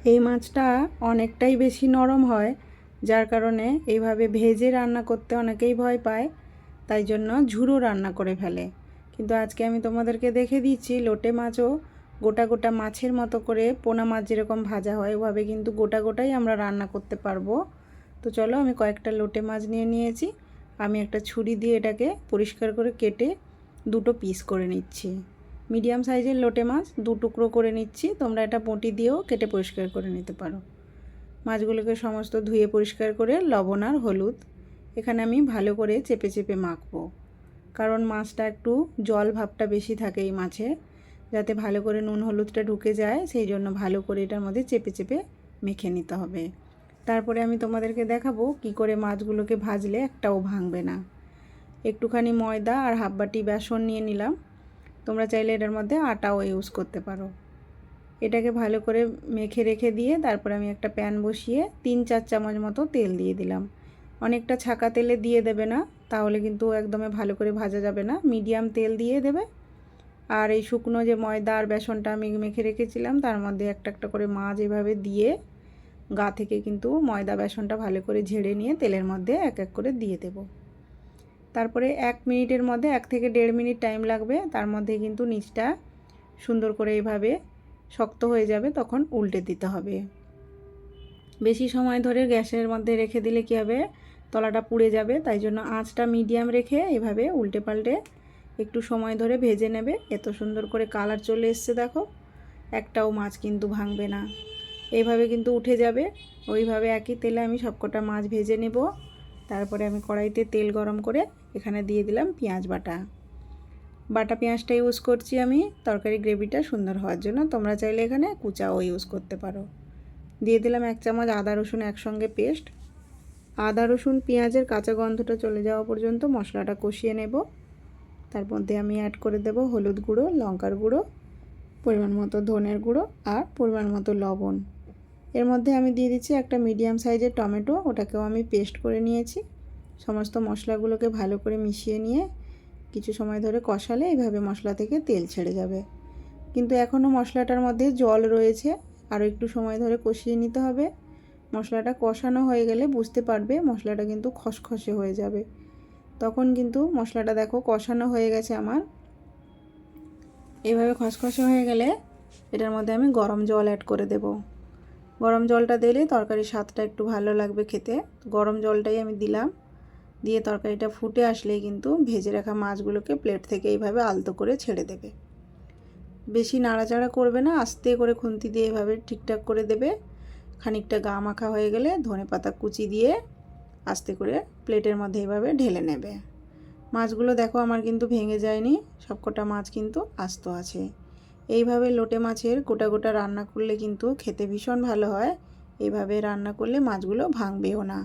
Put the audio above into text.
এই মাছটা অনেকটাই বেশি নরম হয়, যার কারণে এইভাবে ভেজে রান্না করতে অনেকেই ভয় পায়, তাই জন্য ঝুরো রান্না করে ফেলে। কিন্তু আজকে আমি তোমাদেরকে দেখে দিচ্ছি লোটে মাছও গোটা গোটা মাছের মতো করে, পোনা মাছ যেরকম ভাজা হয় ওভাবে কিন্তু গোটা গোটাই আমরা রান্না করতে পারবো। তো চলো, আমি কয়েকটা লোটে মাছ নিয়ে নিয়েছি। আমি একটা ছুরি দিয়ে এটাকে পরিষ্কার করে কেটে দুটো পিস করে নিচ্ছি। মিডিয়াম সাইজের লোটে মাছ দু টুকরো করে নিচ্ছি। তোমরা এটা বঁটি দিয়েও কেটে পরিষ্কার করে নিতে পারো। মাছগুলোকে সমস্ত ধুয়ে পরিষ্কার করে লবণ আর হলুদ এখানে আমি ভালো করে চেপে চেপে মাখবো, কারণ মাছটা একটু জল ভাবটা বেশি থাকে এই মাছে, যাতে ভালো করে নুন হলুদটা ঢুকে যায়, সেই জন্য ভালো করে এটার মধ্যে চেপে চেপে মেখে নিতে হবে। তারপরে আমি তোমাদেরকে দেখাবো কি করে মাছগুলোকে ভাজলে একটাও ভাঙবে না। একটুখানি ময়দা আর হাফ বাটি বেসন নিয়ে নিলাম। তোমরা চাইলে এটার মধ্যে আটাও ইউজ করতে পারো। এটাকে ভালো করে মেখে রেখে দিয়ে তারপরে আমি একটা প্যান বসিয়ে 3-4 চামচ মতো তেল দিয়ে দিলাম। অনেকটা ছাকা তেলে দিয়ে দেবে না, তাহলে কিন্তু একদমই ভালো করে ভাজা যাবে না। মিডিয়াম তেল দিয়ে দেবে। আর এই শুকনো যে ময়দা আর বেসনটা আমি মেখে রেখেছিলাম তার মধ্যে একটা একটা করে মাছ এভাবে দিয়ে গা থেকে কিন্তু ময়দা বেসনটা ভালো করে ঝেড়ে নিয়ে তেলের মধ্যে এক এক করে দিয়ে দেব। তারপরে 1 মিনিটের মধ্যে 1 থেকে 1.5 মিনিট টাইম লাগবে। তার মধ্যে কিন্তু নিচটা সুন্দর করে এইভাবে শক্ত হয়ে যাবে, তখন উল্টে দিতে হবে। বেশি সময় ধরে গ্যাসের মধ্যে রেখে দিলে কী হবে, তলাটা পুড়ে যাবে। তাই জন্য আঁচটা মিডিয়াম রেখে এভাবে উল্টে পাল্টে একটু সময় ধরে ভেজে নেবে। এত সুন্দর করে কালার চলে এসছে দেখো, একটাও মাছ কিন্তু ভাঙবে না। এইভাবে কিন্তু উঠে যাবে। ওইভাবে একই তেলে আমি সবকটা মাছ ভেজে নেব। তারপরে আমি কড়াইতে তেল গরম করে এখানে দিয়ে দিলাম পেঁয়াজ বাটা। বাটা পেঁয়াজটা ইউজ করছি আমি তরকারি গ্রেভিটা সুন্দর হওয়ার জন্য। তোমরা চাইলে এখানে কুচাও ইউজ করতে পারো। দিয়ে দিলাম 1 চামচ আদা রসুন একসঙ্গে পেস্ট। আদা রসুন পেঁয়াজের কাঁচা গন্ধটা চলে যাওয়া পর্যন্ত মশলাটা কষিয়ে নেব। তার মধ্যে আমি অ্যাড করে দেব হলুদ গুঁড়ো, লঙ্কার গুঁড়ো, পরিমাণ মতো ধনের গুঁড়ো আর পরিমাণ মতো লবণ। এর মধ্যে আমি দিয়ে দিচ্ছি একটা মিডিয়াম সাইজের টমেটো, ওটাকেও আমি পেস্ট করে নিয়েছি। সমস্ত মশলাগুলোকে ভালো করে মিশিয়ে নিয়ে কিছু সময় ধরে কষালে এইভাবে মশলা থেকে তেল ছেড়ে যাবে। কিন্তু এখনও মশলাটার মধ্যে জল রয়েছে, আরও একটু সময় ধরে কষিয়ে নিতে হবে। মশলাটা কষানো হয়ে গেলে বুঝতে পারবে মশলাটা কিন্তু খসখসে হয়ে যাবে। তখন কিন্তু মশলাটা দেখো কষানো হয়ে গেছে আমার। এইভাবে খসখসে হয়ে গেলে এটার মধ্যে আমি গরম জল অ্যাড করে দেব। গরম জলটা দিলে তরকারির স্বাদটা একটু ভালো লাগবে খেতে। গরম জলটাই আমি দিলাম। দিয়ে তরকারিটা ফুটে আসলেই কিন্তু ভেজে রাখা মাছগুলোকে প্লেট থেকে এইভাবে আলতো করে ছেড়ে দেবে। বেশি নাড়াচাড়া করবে না, আস্তে করে খুন্তি দিয়ে এভাবে ঠিকঠাক করে দেবে। খানিকটা গা মাখা হয়ে গেলে ধনেপাতা কুচি দিয়ে আস্তে করে প্লেটের মধ্যে এইভাবে ঢেলে নেবে। মাছগুলো দেখো আমার কিন্তু ভেঙে যায়নি, সবকটা মাছ কিন্তু আস্ত আছে। এইভাবে লোটে মাছের গোটা গোটা রান্না করলে কিন্তু খেতে ভীষণ ভালো হয়। এইভাবে রান্না করলে মাছগুলো ভাঙবেও না।